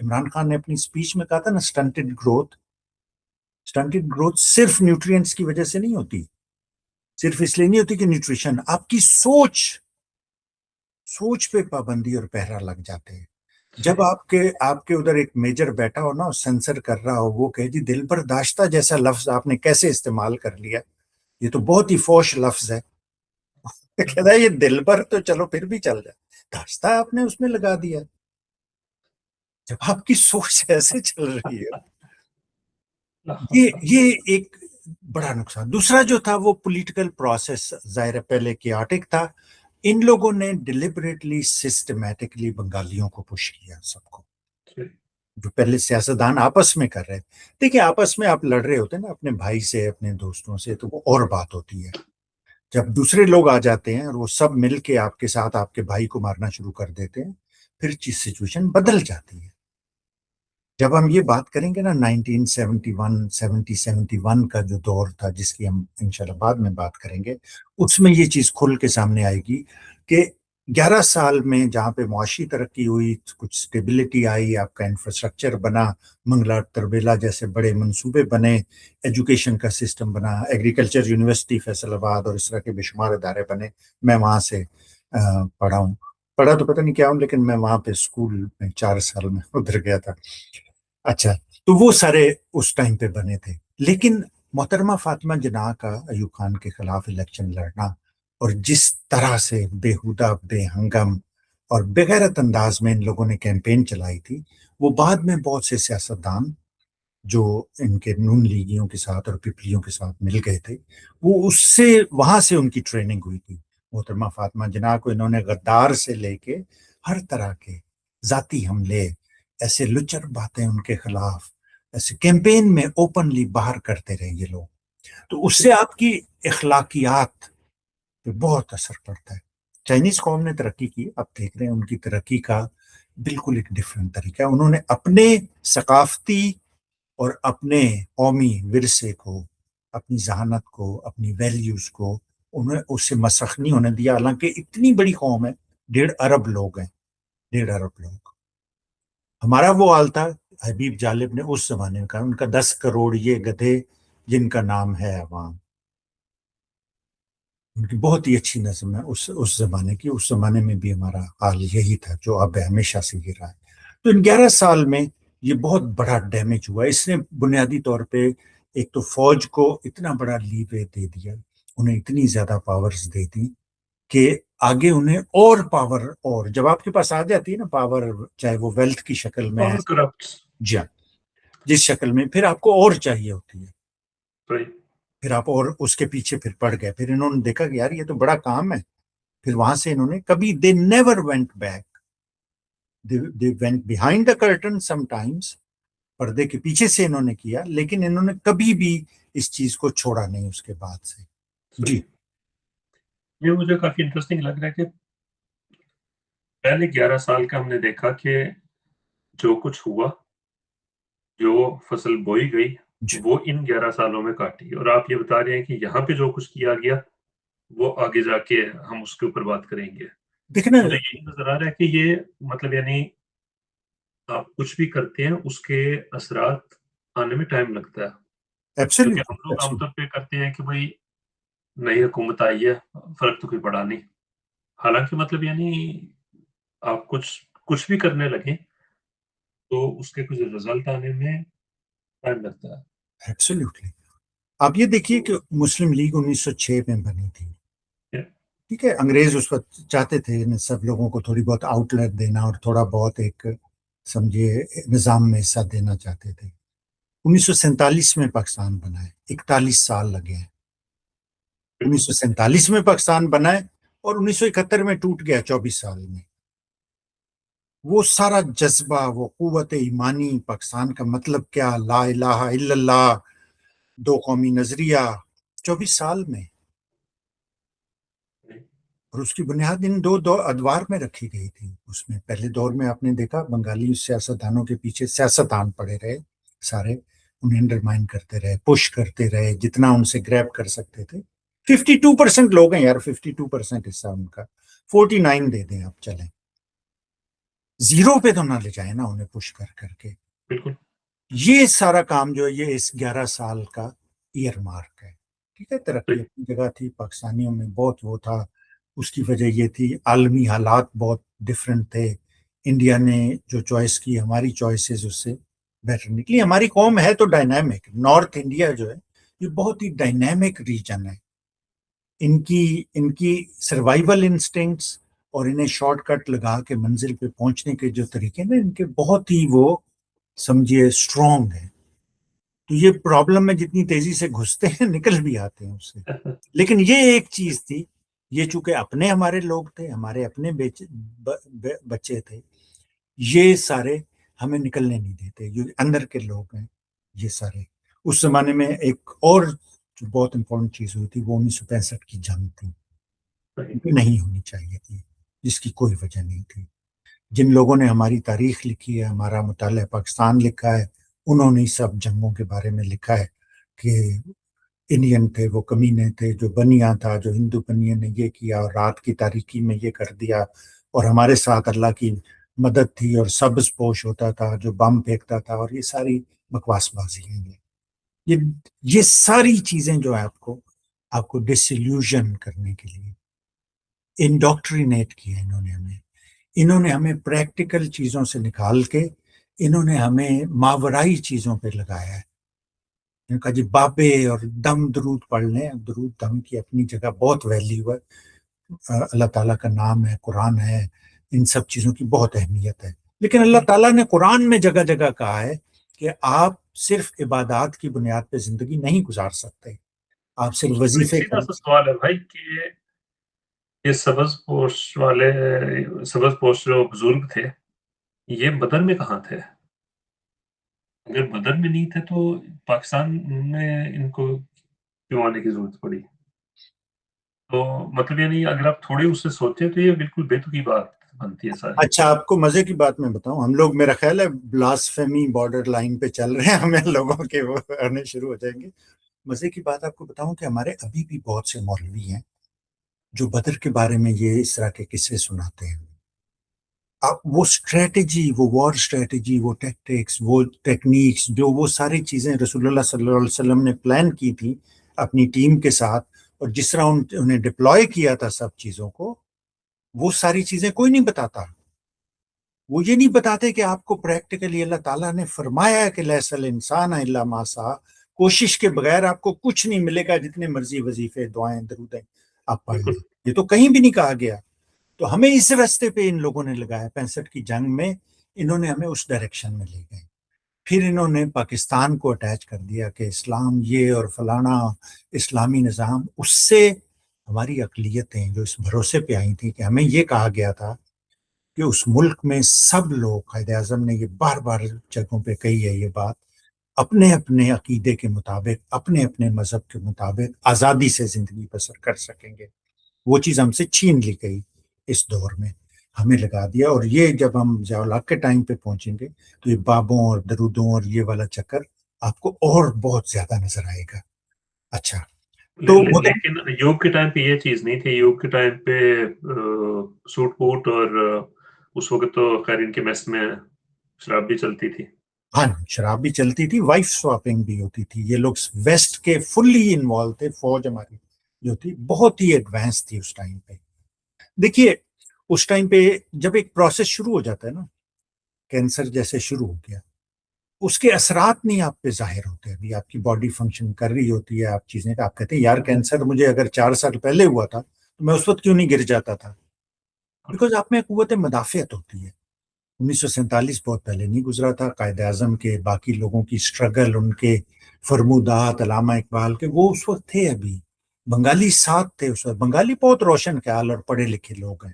عمران خان نے اپنی اسپیچ میں کہا تھا نا، سٹنٹڈ گروتھ صرف نیوٹرینٹس کی وجہ سے نہیں ہوتی، صرف اس لیے نہیں ہوتی کہ نیوٹریشن، آپ کی سوچ پہ پابندی اور پہرا لگ جاتے ہیں. جب آپ کے ادھر ایک میجر بیٹھا ہو نا، سینسر کر رہا ہو، وہ کہے جی دل برداشتہ جیسا لفظ آپ نے کیسے استعمال کر لیا، یہ تو بہت ہی فوش لفظ ہے. کہتا ہے یہ دل پر تو چلو پھر بھی چل جائے، داشتہ آپ نے اس میں لگا دیا. جب آپ کی سوچ ایسے چل رہی ہے، یہ ایک بڑا نقصان. دوسرا جو تھا وہ پولیٹیکل پروسیس، ظاہر پہلے کیاٹک تھا. ان لوگوں نے ڈیلیبریٹلی سسٹمیٹکلی بنگالیوں کو پش کیا، سب کو، جو پہلے سیاستدان آپس میں کر رہے تھے. دیکھیں آپس میں آپ لڑ رہے ہوتے ہیں نا اپنے بھائی سے، اپنے دوستوں سے، تو وہ اور بات ہوتی ہے. جب دوسرے لوگ آ جاتے ہیں اور وہ سب مل کے آپ کے ساتھ آپ کے بھائی کو مارنا شروع کر دیتے ہیں، پھر چیز سچویشن بدل جاتی ہے. جب ہم یہ بات کریں گے نا 1971 کا جو دور تھا، جس کی ہم انشاءاللہ بعد میں بات کریں گے، اس میں یہ چیز کھل کے سامنے آئے گی کہ 11 سال میں جہاں پہ معاشی ترقی ہوئی، کچھ سٹیبلٹی آئی، آپ کا انفراسٹرکچر بنا، منگلا تربیلا جیسے بڑے منصوبے بنے، ایجوکیشن کا سسٹم بنا، ایگریکلچر یونیورسٹی فیصل آباد اور اس طرح کے بے شمار ادارے بنے. میں وہاں سے پڑھا تو پتہ نہیں کیا ہوں، لیکن میں وہاں پہ اسکول میں 4 سال میں ادھر گیا تھا. اچھا، تو وہ سارے اس ٹائم پہ بنے تھے. لیکن محترمہ فاطمہ جناح کا ایوب خان کے خلاف الیکشن لڑنا، اور جس طرح سے بےہودہ، بے ہنگم اور بغیرت انداز میں ان لوگوں نے کیمپین چلائی تھی، وہ بعد میں بہت سے سیاستدان جو ان کے نون لیگیوں کے ساتھ اور پپلیوں کے ساتھ مل گئے تھے، وہ وہاں سے ان کی ٹریننگ ہوئی تھی. محترمہ فاطمہ جناح کو انہوں نے غدار سے لے کے ہر طرح کے ذاتی حملے، ایسے لچر باتیں ان کے خلاف، ایسے کیمپین میں اوپنلی باہر کرتے رہے یہ لوگ. تو اس سے آپ کی اخلاقیات پہ بہت اثر پڑتا ہے. چائنیز قوم نے ترقی کی، آپ دیکھ رہے ہیں ان کی ترقی کا بالکل ایک ڈیفرنٹ طریقہ ہے. انہوں نے اپنے ثقافتی اور اپنے قومی ورثے کو، اپنی ذہانت کو، اپنی ویلیوز کو، انہیں اس سے مسخ نہیں ہونے دیا. حالانکہ اتنی بڑی قوم ہے، 1.5 ارب لوگ ہیں، 1.5 ارب لوگ. ہمارا وہ حال تھا، حبیب جالب نے اس زمانے میں کہا، ان کا 10 کروڑ یہ گدھے جن کا نام ہے عوام. ان کی بہت ہی اچھی نظم ہے اس زمانے کی. اس زمانے میں بھی ہمارا حال یہی تھا جو اب ہمیشہ سے یہ رہا ہے. تو ان 11 سال میں یہ بہت بڑا ڈیمیج ہوا. اس نے بنیادی طور پہ ایک تو فوج کو اتنا بڑا لیوے دے دیا، انہیں اتنی زیادہ پاورز دے دی کہ آگے انہیں اور پاور، اور جب آپ کے پاس آ جاتی ہے نا پاور، چاہے وہ ویلتھ کی شکل میں ہے، جی جس شکل میں، پھر آپ کو اور چاہیے ہوتی ہے، پھر آپ اور اس کے پیچھے پھر پڑ گئے. پھر انہوں نے دیکھا کہ یار یہ تو بڑا کام ہے. پھر وہاں سے انہوں نے کبھی they never went back. They went behind the curtain sometimes. پردے کے پیچھے سے انہوں نے کیا، لیکن انہوں نے کبھی بھی اس چیز کو چھوڑا نہیں اس کے بعد سے. جی یہ مجھے کافی انٹرسٹنگ لگ رہا ہے کہ پہلے 11 سال کا ہم نے دیکھا کہ جو کچھ ہوا، جو فصل بوئی گئی، وہ ان 11 سالوں میں کاٹی. اور آپ یہ بتا رہے ہیں کہ یہاں پہ جو کچھ کیا گیا وہ آگے جا کے ہم اس کے اوپر بات کریں گے. دیکھنا مجھے یہی نظر آ رہا ہے کہ یہ مطلب یعنی آپ کچھ بھی کرتے ہیں اس کے اثرات آنے میں ٹائم لگتا ہے. کیونکہ ہم لوگ عام طور پہ کرتے ہیں کہ بھائی نئی حکومت آئی ہے، فرق تو کوئی پڑا نہیں. حالانکہ مطلب یعنی آپ کچھ بھی کرنے لگیں تو اس کے کچھ رزلٹ آنے میں ٹائم لگتا ہے. ایبسلیوٹلی. آپ یہ دیکھیے کہ مسلم لیگ 1906 میں بنی تھی، ٹھیک ہے. انگریز اس وقت چاہتے تھے ان سب لوگوں کو تھوڑی بہت آؤٹ لیٹ دینا اور تھوڑا بہت ایک سمجھے نظام میں حصہ دینا چاہتے تھے. 1947 میں پاکستان بنا ہے، 41 سال لگے ہیں. 1947 میں پاکستان بنا ہے اور 1971 میں ٹوٹ گیا 24 سال میں. وہ سارا جذبہ، وہ قوت ایمانی، پاکستان کا مطلب کیا، لا الہ الا اللہ، دو قومی نظریہ، 24 سال میں. اور اس کی بنیاد ان دو ادوار میں رکھی گئی تھی. اس میں پہلے دور میں آپ نے دیکھا بنگالی سیاستدانوں کے پیچھے سیاستدان پڑے رہے سارے، انہیں انڈرمائن کرتے رہے، پش کرتے رہے جتنا ان سے گریب کر سکتے تھے. 52% لوگ ہیں یار، 52% حصہ ان کا، 49 دے دیں آپ چلیں. زیرو پہ تو نہ لے جائیں نا انہیں پش کر کر کے. بالکل. یہ سارا کام جو ہے یہ اس 11 سال کا ایئر مارک ہے. ٹھیک ہے, ترقی اپنی جگہ تھی, پاکستانیوں میں بہت وہ تھا, اس کی وجہ یہ تھی عالمی حالات بہت ڈفرینٹ تھے. انڈیا نے جو چوائس کی, ہماری چوائسیز اس سے بیٹر نکلی. ہماری قوم ہے تو ڈائنامک, نارتھ انڈیا جو ہے یہ بہت ہی ڈائنامک ریجن ہے. ان کی سروائیول انسٹنکٹس اور انہیں شارٹ کٹ لگا کے منزل پہ پہنچنے کے جو طریقے نا ان کے بہت ہی وہ سمجھیے اسٹرانگ ہے. تو یہ پرابلم میں جتنی تیزی سے گھستے ہیں نکل بھی آتے ہیں اس سے. لیکن یہ ایک چیز تھی, یہ چونکہ اپنے ہمارے لوگ تھے, ہمارے اپنے بچے تھے, یہ سارے ہمیں نکلنے نہیں دیتے. جو اندر کے لوگ ہیں یہ سارے. اس زمانے میں ایک اور جو بہت امپورٹنٹ چیز ہوئی تھی وہ 1965 کی جنگ تھی, نہیں ہونی چاہیے تھی, جس کی کوئی وجہ نہیں تھی. جن لوگوں نے ہماری تاریخ لکھی ہے, ہمارا مطالعہ پاکستان لکھا ہے, انہوں نے سب جنگوں کے بارے میں لکھا ہے کہ انڈین تھے وہ کمینے تھے, جو بنیا تھا, جو ہندو بنیا نے یہ کیا اور رات کی تاریکی میں یہ کر دیا, اور ہمارے ساتھ اللہ کی مدد تھی اور سبز پوش ہوتا تھا جو بم پھینکتا تھا. اور یہ ساری بکواس بازی ہیں. یہ ساری چیزیں جو ہے آپ کو ڈسیلیوژن کرنے کے لیے انڈوکٹرینیٹ کیا انہوں نے ہمیں پریکٹیکل چیزوں سے نکال کے انہوں نے ہمیں ماورائی چیزوں پہ لگایا ہے. ان کا جی بابے اور دم درود پڑھ لیں. درود دم کی اپنی جگہ بہت ویلیو ہے, اللہ تعالیٰ کا نام ہے, قرآن ہے, ان سب چیزوں کی بہت اہمیت ہے. لیکن اللہ تعالیٰ نے قرآن میں جگہ جگہ کہا ہے کہ آپ صرف عبادات کی بنیاد پہ زندگی نہیں گزار سکتے, آپ صرف وظیفے سیدھا سا سوال ہے بھائی کہ یہ سبز پوش جو بزرگ تھے یہ بدر میں کہاں تھے؟ اگر بدر میں نہیں تھے تو پاکستان میں ان کو کیوں آنے کی ضرورت پڑی؟ تو مطلب یعنی اگر آپ تھوڑے اس سے سوچیں تو یہ بالکل بے تکی بات بنتی ہے ساری. اچھا, آپ کو مزے کی بات میں بتاؤں, ہم لوگ میرا خیال ہے بلاسفیمی بارڈر لائن پہ چل رہے ہیں, ہمیں لوگوں کے وہ آنے شروع ہو جائیں گے. مزے کی بات آپ کو بتاؤں کہ ہمارے ابھی بھی بہت سے مولوی ہیں جو بدر کے بارے میں یہ اس طرح کے قصے سناتے ہیں. وہ اسٹریٹجی, وہ وار اسٹریٹجی, وہ ٹیکٹکس, وہ ٹیکنیکس, جو وہ ساری چیزیں رسول اللہ صلی اللہ علیہ وسلم نے پلان کی تھی اپنی ٹیم کے ساتھ, اور جس طرح انہیں ڈپلوائے کیا تھا سب چیزوں کو, وہ ساری چیزیں کوئی نہیں بتاتا. وہ یہ نہیں بتاتے کہ آپ کو پریکٹیکلی اللہ تعالیٰ نے فرمایا ہے کہ لیس الانسان الا ما سعی, کوشش کے بغیر آپ کو کچھ نہیں ملے گا, جتنے مرضی وظیفے دعائیں درودیں آپ پڑھ لیں. یہ تو کہیں بھی نہیں کہا گیا. تو ہمیں اس راستے پہ ان لوگوں نے لگایا. 65 کی جنگ میں انہوں نے ہمیں اس ڈائریکشن میں لے گئے. پھر انہوں نے پاکستان کو اٹیچ کر دیا کہ اسلام یہ اور فلانا اسلامی نظام. اس سے ہماری اقلیتیں جو اس بھروسے پہ آئی تھیں کہ ہمیں یہ کہا گیا تھا کہ اس ملک میں سب لوگ, قائد اعظم نے یہ بار بار جگہوں پہ کہی ہے یہ بات, اپنے اپنے عقیدے کے مطابق, اپنے اپنے مذہب کے مطابق آزادی سے زندگی بسر کر سکیں گے. وہ چیز ہم سے چھین لی گئی اس دور میں, ہمیں لگا دیا. اور یہ جب ہم ضیاء الحق کے ٹائم پہ پہنچیں گے تو یہ بابوں اور درودوں اور یہ والا چکر آپ کو اور بہت زیادہ نظر آئے گا. اچھا, تو لیکن یوگ کے ٹائم پہ یہ چیز نہیں تھی. یوگ کے ٹائم پہ سوٹ بوٹ, اور اس وقت تو خیر ان کے میس میں شراب بھی چلتی تھی. ہاں, شراب بھی چلتی تھی, وائف سواپنگ بھی ہوتی تھی. یہ لوگ ویسٹ کے فلی انوالو تھے. فوج ہماری جو تھی بہت ہی ایڈوانس تھی اس ٹائم پہ. دیکھیے اس ٹائم پہ جب ایک پروسیس شروع ہو جاتا ہے نا, کینسر جیسے شروع ہو گیا, اس کے اثرات نہیں آپ پہ ظاہر ہوتے. ابھی آپ کی باڈی فنکشن کر رہی ہوتی ہے, آپ چیزیں, آپ کہتے ہیں یار کینسر مجھے اگر 4 سال پہلے ہوا تھا تو میں اس وقت کیوں نہیں گر جاتا تھا, بیکاز آپ میں قوت مدافعت ہوتی ہے. 1947 بہت پہلے نہیں گزرا تھا. قائد اعظم کے, باقی لوگوں کی سٹرگل, ان کے فرمودات, علامہ اقبال کے, وہ اس وقت تھے. ابھی بنگالی ساتھ تھے اس وقت. بنگالی بہت روشن خیال اور پڑھے لکھے لوگ ہیں.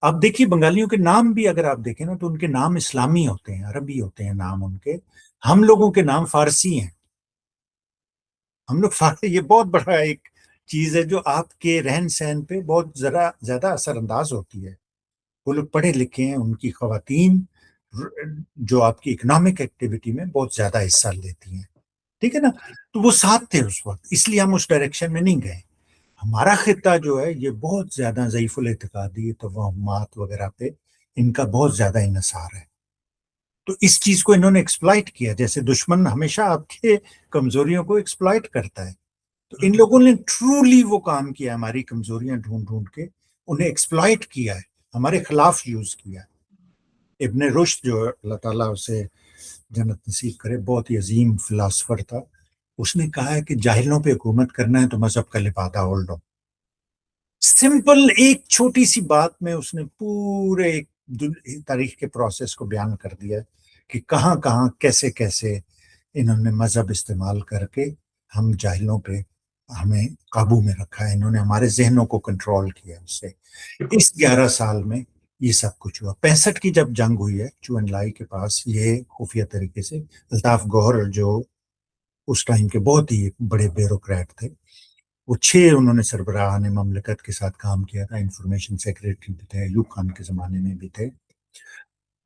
آپ دیکھیے بنگالیوں کے نام بھی اگر آپ دیکھیں نا تو ان کے نام اسلامی ہوتے ہیں, عربی ہوتے ہیں نام ان کے. ہم لوگوں کے نام فارسی ہیں. ہم لوگ فارسی, یہ بہت بڑا ایک چیز ہے جو آپ کے رہن سہن پہ بہت ذرا زیادہ اثر انداز ہوتی ہے. وہ لوگ پڑھے لکھے ہیں, ان کی خواتین جو آپ کی اکنامک ایکٹیویٹی میں بہت زیادہ حصہ لیتی ہیں. ٹھیک ہے نا, تو وہ ساتھ تھے اس وقت, اس لیے ہم اس ڈائریکشن میں نہیں گئے. ہمارا خطہ جو ہے یہ بہت زیادہ ضعیف الاعتقادی, توہمات وغیرہ پہ ان کا بہت زیادہ انحصار ہے. تو اس چیز کو انہوں نے ایکسپلائٹ کیا. جیسے دشمن ہمیشہ آپ کے کمزوریوں کو ایکسپلائٹ کرتا ہے, تو ان لوگوں نے ٹرولی وہ کام کیا, ہماری کمزوریاں ڈھونڈ ڈھونڈ کے انہیں ایکسپلائٹ کیا ہے, ہمارے خلاف یوز کیا ہے. ابن رشد جو اللہ تعالیٰ اسے جنت نصیب کرے, بہت ہی عظیم فلاسفر تھا, اس نے کہا ہے کہ جاہلوں پہ حکومت کرنا ہے تو مذہب کا لبادہ اوڑھ لو. سمپل ایک چھوٹی سی بات میں اس نے پورے تاریخ کے پروسیس کو بیان کر دیا کہ کہاں کہاں کیسے کیسے انہوں نے مذہب استعمال کر کے ہم جاہلوں پہ ہمیں قابو میں رکھا ہے, انہوں نے ہمارے ذہنوں کو کنٹرول کیا. اس سے اس 11 سال میں یہ سب کچھ ہوا. 65 کی جب جنگ ہوئی ہے چون لائی کے پاس, یہ خفیہ طریقے سے الطاف گوہر جو اس ٹائم کے بہت ہی بڑے بیوروکریٹ تھے, وہ 6 انہوں نے سربراہان مملکت کے ساتھ کام کیا تھا, انفارمیشن سیکریٹری بھی تھے, ایوب خان کے زمانے میں بھی تھے.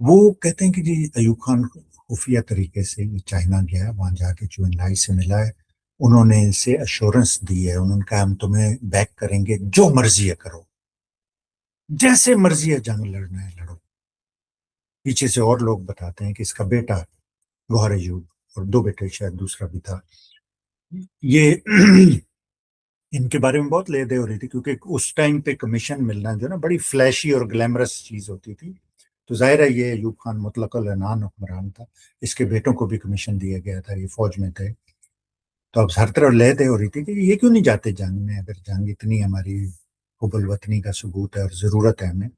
وہ کہتے ہیں کہ جی ایوب خان خفیہ طریقے سے چائنا گیا, وہاں جا کے چون لائی سے ملا ہے, انہوں نے ان سے ایشورنس دی ہے, انہوں نے کہا ہم تمہیں بیک کریں گے, جو مرضی ہے کرو, جیسے مرضی ہے جنگ لڑنا ہے لڑو. پیچھے سے اور لوگ بتاتے ہیں کہ اس کا بیٹا گوہر ایوب, اور 2 بیٹے شاید دوسرا بھی تھا, یہ ان کے بارے میں بہت لے دے ہو رہی تھی, کیونکہ اس ٹائم پہ کمیشن ملنا جو نا بڑی فلیشی اور گلیمرس چیز ہوتی تھی. تو ظاہر ہے یہ ایوب خان مطلق العنان حکمران تھا, اس کے بیٹوں کو بھی کمیشن دیا گیا تھا, یہ فوج میں تھے. تو اب ہر طرف لے دے ہو رہی تھی کہ یہ کیوں نہیں جاتے جنگ میں, اگر جنگ اتنی ہماری حب الوطنی کا ثبوت ہے اور ضرورت ہے ہمیں.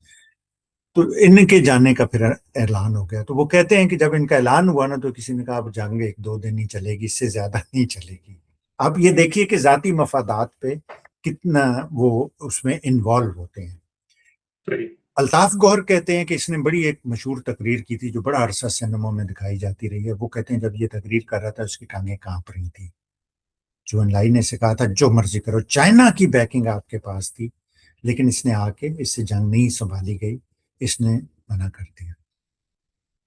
تو ان کے جانے کا پھر اعلان ہو گیا. تو وہ کہتے ہیں کہ جب ان کا اعلان ہوا نا تو کسی نے کہا اب جنگ 1-2 دن ہی چلے گی, اس سے زیادہ نہیں چلے گی. آپ یہ دیکھیے کہ ذاتی مفادات پہ کتنا وہ اس میں انوالو ہوتے ہیں. الطاف گوہر کہتے ہیں کہ اس نے بڑی ایک مشہور تقریر کی تھی جو بڑا عرصہ سینموں میں دکھائی جاتی رہی ہے. وہ کہتے ہیں جب یہ تقریر کر رہا تھا اس کی ٹانگیں کانپ رہی تھی. چون لائی نے سے کہا تھا جو مرضی کرو, چائنا کی بیکنگ آپ کے پاس تھی, لیکن اس نے آ کے اس سے جنگ نہیں سنبھالی گئی, اس نے منع کر دیا.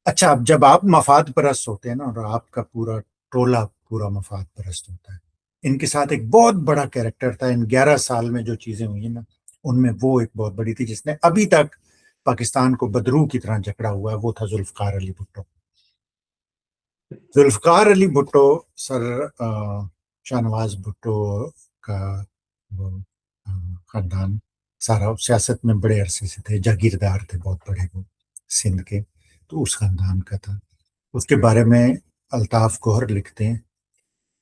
اچھا, اب جب آپ مفاد پرست ہوتے ہیں نا, اور آپ کا پورا ٹولہ پورا مفاد پرست ہوتا ہے, ان کے ساتھ ایک بہت بڑا کیریکٹر تھا ان 11 سال میں جو چیزیں ہوئی نا, ان میں وہ ایک بہت بڑی تھی جس نے ابھی تک پاکستان کو بدرو کی طرح جکڑا ہوا ہے, وہ تھا ذوالفقار علی بھٹو. ذوالفقار علی بھٹو سر شاہ نواز بھٹو کا وہ خاندان سارا سیاست میں بڑے عرصے سے تھے, جاگیردار تھے بہت بڑے, وہ سندھ کے, تو اس خاندان کا تھا. اس کے بارے میں الطاف گوہر لکھتے ہیں,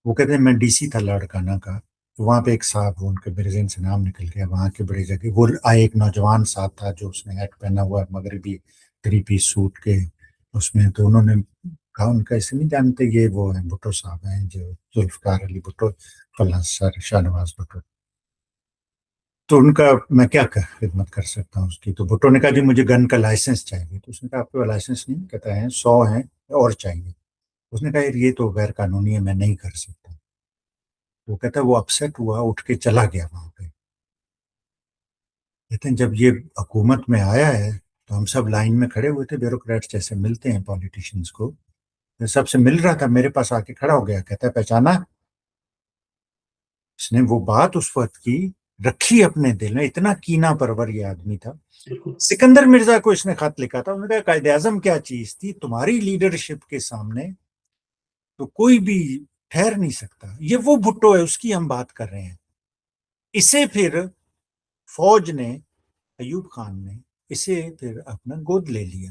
وہ کہتے ہیں میں ڈی سی تھا لاڑکانہ کا, تو وہاں پہ ایک صاحب, ان کے میرے ذہن سے نام نکل گیا, وہاں کے بڑی جگہ وہ آئے, ایک نوجوان صاحب تھا جو اس نے ہیٹ پہنا ہوا مغربی 3 پیس سوٹ کے اس میں. تو انہوں نے کہا ان کا اسے نہیں جانتے, یہ وہ ہیں بھٹو صاحب ہیں جو ذوالفقار علی بھٹو فلاں سر شاہ نواز بھٹو. تو ان کا میں کیا خدمت کر سکتا ہوں اس کی. تو بھٹو نے کہا جی مجھے گن کا لائسنس چاہیے. تو اس نے کہا آپ کو لائسنس نہیں, کہتا ہے 100 ہیں اور چاہیے. اس نے کہا یہ تو غیر قانونی ہے, میں نہیں کر سکتا. وہ کہتا ہے وہ اپسیٹ ہوا, اٹھ کے چلا گیا وہاں پہ. کہتے ہیں جب یہ حکومت میں آیا ہے تو ہم سب لائن میں کھڑے ہوئے تھے, بیوروکریٹس جیسے ملتے ہیں پولیٹیشینز کو, سب سے مل رہا تھا, میرے پاس آ کے کھڑا ہو گیا, کہتا ہے پہچانا. اس نے وہ بات اس وقت کی رکھی اپنے دل میں, اتنا کینہ پرور یہ آدمی تھا. سکندر مرزا کو اس نے خط لکھا تھا, انہوں نے کہا قائد اعظم کیا چیز تھی, تمہاری لیڈرشپ کے سامنے تو کوئی بھی ٹھہر نہیں سکتا. یہ وہ بھٹو ہے, اس کی ہم بات کر رہے ہیں. اسے پھر فوج نے, ایوب خان نے اسے پھر اپنا گود لے لیا.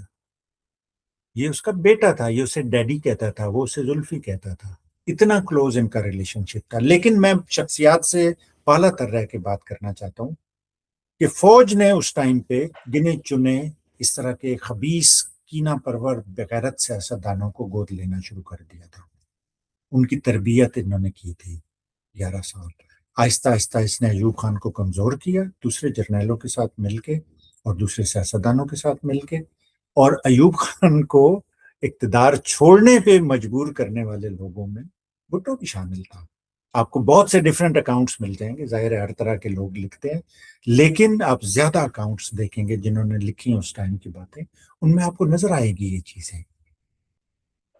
یہ اس کا بیٹا تھا, یہ اسے ڈیڈی کہتا تھا, وہ اسے زلفی کہتا تھا. اتنا کلوز ان کا ریلیشن شپ تھا. لیکن میں شخصیات سے پالا تر رہ کے بات کرنا چاہتا ہوں کہ فوج نے اس ٹائم پہ گنے چنے اس طرح کے خبیث کینہ پرور بغیرت سیاستدانوں کو گود لینا شروع کر دیا تھا. ان کی تربیت انہوں نے کی تھی 11 سال. آہستہ آہستہ اس نے ایوب خان کو کمزور کیا, دوسرے جرنیلوں کے ساتھ مل کے اور دوسرے سیاستدانوں کے ساتھ مل کے, اور ایوب خان کو اقتدار چھوڑنے پہ مجبور کرنے والے لوگوں میں بھٹو بھی شامل تھا. آپ کو بہت سے ڈیفرنٹ اکاؤنٹس مل جائیں گے, ظاہر ہے ہر طرح کے لوگ لکھتے ہیں, لیکن آپ زیادہ اکاؤنٹس دیکھیں گے جنہوں نے لکھی ہیں اس ٹائم کی باتیں, ان میں آپ کو نظر آئے گی یہ چیزیں.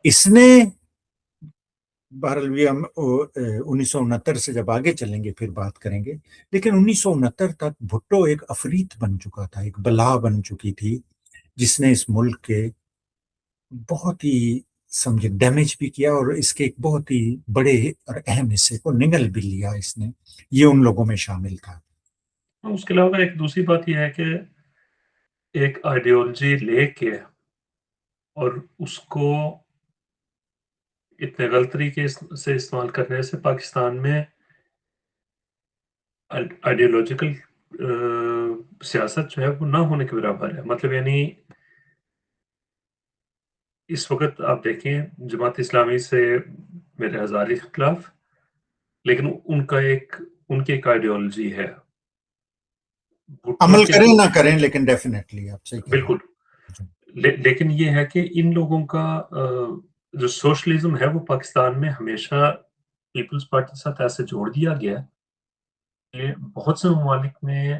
اس نے بہرحال ہم 1969 سے جب آگے چلیں گے پھر بات کریں گے, لیکن 1969 تک بھٹو ایک عفریت بن چکا تھا, ایک بلا بن چکی تھی جس نے اس ملک کے بہت ہی سمجھے ڈیمیج بھی کیا اور اس کے ایک بہت ہی بڑے اور اہم حصے کو نگل بھی لیا اس نے، یہ ان لوگوں میں شامل تھا۔ اس کے علاوہ ایک دوسری بات یہ ہے کہ ایک آئیڈیالوجی لے کے اور اس کو اتنے غلط طریقے سے استعمال کرنے سے پاکستان میں آئیڈیالوجیکل سیاست جو ہے وہ نہ ہونے کے برابر ہے۔ مطلب یعنی اس وقت آپ دیکھیں جماعت اسلامی سے میرے ہزاری اختلاف، لیکن ان کی ایک آئیڈیالوجی ہے۔ بھٹو عمل کے کریں جو نہ کریں لیکن ڈیفینیٹلی آپ صحیح کہہ رہے بالکل، ہیں۔ لیکن یہ ہے کہ ان لوگوں کا جو سوشلزم ہے وہ پاکستان میں ہمیشہ پیپلز پارٹی کے ساتھ ایسے جوڑ دیا گیا ہے کہ بہت سے ممالک میں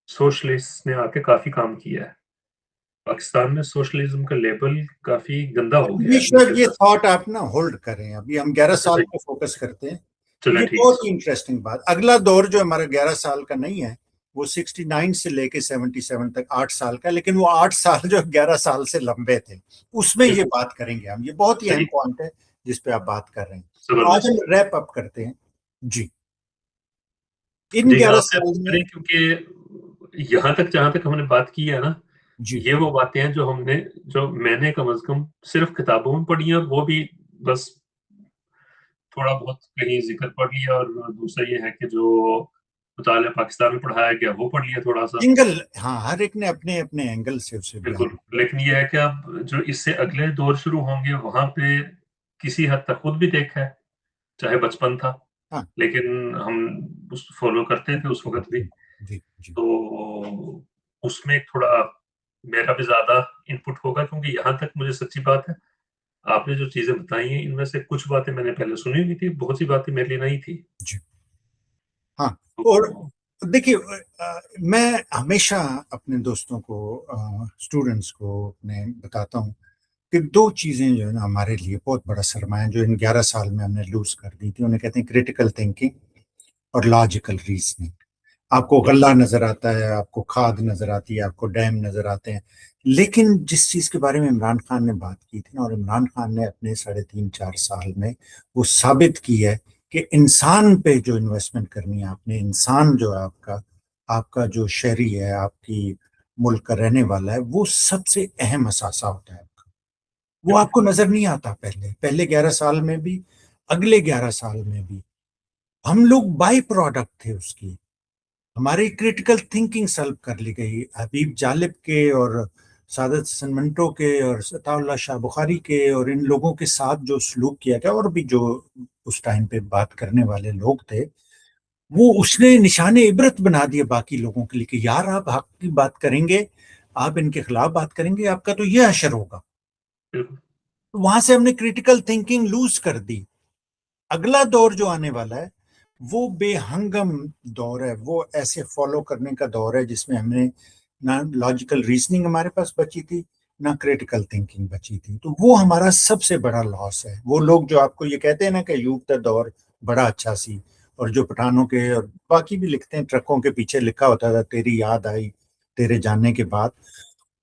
سوشلسٹ نے آ کے کافی کام کیا ہے۔ پاکستان میں سوشلزم کا لیبل کافی گندا ہو گیا یہ ہے ان کے شاید یہ ساتھ۔ تھاٹ آپ نا ہولڈ کریں، ابھی ہم 11 اچھا سال صحیح، پہ فوکس کرتے ہیں۔ چلیں یہ ٹھیک ہے۔ بہت ہی انٹرسٹنگ بات، اگلا دور جو ہمارا 11 سال کا نہیں ہے وہ 69 سے لے کے 77 تک 8 سال کا، لیکن وہ 8 سال جو 11 سال سے لمبے تھے اس میں یہ بالکل بات کریں گے ہم، یہ بہت ہی اہم صحیح، پوائنٹ ہے جس پہ آپ بات کر رہے ہیں۔ تو آج زبردست۔ ہم ریپ اپ کرتے ہیں جی ان جی 11 آپ سال ریفر میں۔ کریں کیونکہ یہاں تک جہاں تک ہم نے بات کی ہے نا، جی یہ وہ باتیں ہیں جو میں نے کم از کم صرف کتابوں میں پڑھی ہیں، اور وہ بھی بس تھوڑا بہت کہیں ذکر پڑھ لیا، اور دوسرا یہ ہے کہ جو مطالعہ پاکستان میں پڑھایا گیا وہ پڑھ لیا تھوڑا سا۔ اینگل، ہاں ہر ایک نے اپنے اپنے اینگل سے اسے بالکل، بیان کیا۔ لیکن یہ ہے کہ اب جو اس سے اگلے دور شروع ہوں گے وہاں پہ کسی حد تک خود بھی دیکھا ہے، چاہے بچپن تھا ہاں لیکن ہم اس فالو کرتے تھے اس وقت بھی، جی جی تو اس میں تھوڑا میرا بھی زیادہ انپٹ ہوگا، کیونکہ یہاں تک مجھے سچی بات ہے آپ نے جو چیزیں بتائی ہیں ان میں سے کچھ باتیں میں نے پہلے سنی ہوئی تھی، بہت سی باتیں میرے لیے نہیں تھی۔ جی ہاں۔ اور تو دیکھیے میں ہمیشہ اپنے دوستوں کو، اسٹوڈنٹس کو اپنے بتاتا ہوں کہ دو چیزیں جو ہے نا ہمارے لیے بہت بڑا سرمایہ جو ان 11 سال میں ہم نے لوز کر دی تھی، انہیں کہتے ہیں کریٹیکل تھنکنگ اور لاجیکل ریزننگ۔ آپ کو غلہ نظر آتا ہے، آپ کو کھاد نظر آتی ہے، آپ کو ڈیم نظر آتے ہیں، لیکن جس چیز کے بارے میں عمران خان نے بات کی تھی نا، اور عمران خان نے اپنے 3.5-4 سال میں وہ ثابت کی ہے کہ انسان پہ جو انویسٹمنٹ کرنی ہے آپ نے، انسان جو ہے آپ کا جو شہری ہے، آپ کی ملک کا رہنے والا ہے، وہ سب سے اہم اثاثہ ہوتا ہے۔ وہ بالکل آپ کو نظر نہیں آتا پہلے 11 سال میں بھی، اگلے 11 سال میں بھی ہم لوگ بائی پروڈکٹ تھے اس کی۔ ہماری کریٹیکل تھنکنگ سلب کر لی گئی حبیب جالب کے اور سعادت حسن منٹو کے اور عطا اللہ شاہ بخاری کے اور ان لوگوں کے ساتھ جو سلوک کیا گیا، اور بھی جو اس ٹائم پہ بات کرنے والے لوگ تھے، وہ اس نے نشان عبرت بنا دیا باقی لوگوں کے لیے کہ یار آپ حق کی بات کریں گے، آپ ان کے خلاف بات کریں گے، آپ کا تو یہ حشر ہوگا۔ بالکل تو وہاں سے ہم نے کریٹیکل تھنکنگ لوز کر دی۔ اگلا دور جو آنے والا ہے وہ بے ہنگم دور ہے، وہ ایسے فالو کرنے کا دور ہے جس میں ہم نے نہ لاجیکل ریزننگ ہمارے پاس بچی تھی، نہ کریٹیکل تھنکنگ بچی تھی۔ تو وہ ہمارا سب سے بڑا لاس ہے۔ وہ لوگ جو آپ کو یہ کہتے ہیں نا کہ ایوب کا دور بڑا اچھا سی، اور جو پٹھانوں کے اور باقی بھی لکھتے ہیں ٹرکوں کے پیچھے لکھا ہوتا تھا تیری یاد آئی تیرے جاننے کے بعد،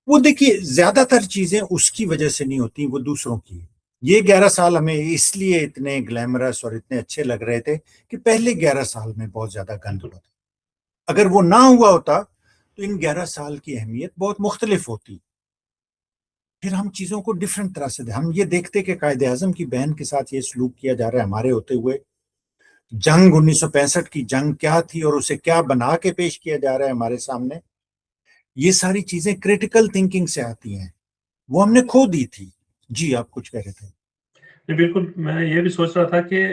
وہ دیکھیے زیادہ تر چیزیں اس کی وجہ سے نہیں ہوتی، وہ دوسروں کی۔ یہ 11 سال ہمیں اس لیے اتنے گلیمرس اور اتنے اچھے لگ رہے تھے کہ پہلے 11 سال میں بہت زیادہ گند بالکل ہوا تھا۔ اگر وہ نہ ہوا ہوتا تو ان 11 سال کی اہمیت بہت مختلف ہوتی، پھر ہم چیزوں کو ڈفرنٹ طرح سے ہم یہ دیکھتے کہ قائد اعظم کی بہن کے ساتھ یہ سلوک کیا جا رہا ہے ہمارے ہوتے ہوئے، جنگ 1965 کی جنگ کیا تھی اور اسے کیا بنا کے پیش کیا جا رہا ہے ہمارے سامنے۔ یہ ساری چیزیں کریٹیکل تھنکنگ سے آتی ہیں، وہ ہم نے کھو دی تھی۔ جی آپ کچھ کہہ رہے تھے۔ نہیں، بالکل میں یہ بھی سوچ رہا تھا کہ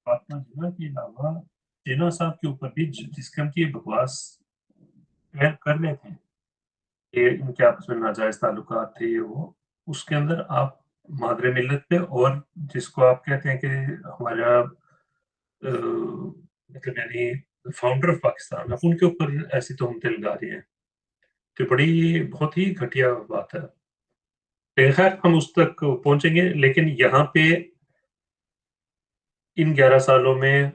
فاطمہ جناح کے علاوہ جناح صاحب کے اوپر بھی جس قسم کی بکواس کر رہے تھے کہ ان کے آپس میں ناجائز تعلقات تھے، یہ وہ اس کے اندر آپ مادر ملت پہ اور جس کو آپ کہتے ہیں کہ ہمارا مطلب یعنی فاؤنڈر آف پاکستان، آپ ان کے اوپر ایسی تہمتیں لگا رہے ہیں، تو بڑی بہت ہی گھٹیا بات ہے۔ خیر ہم اس تک پہنچیں گے، لیکن یہاں پہ ان 11 سالوں میں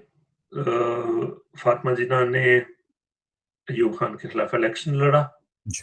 فاطمہ جناح نے ایوب خان کے خلاف الیکشن لڑا، جی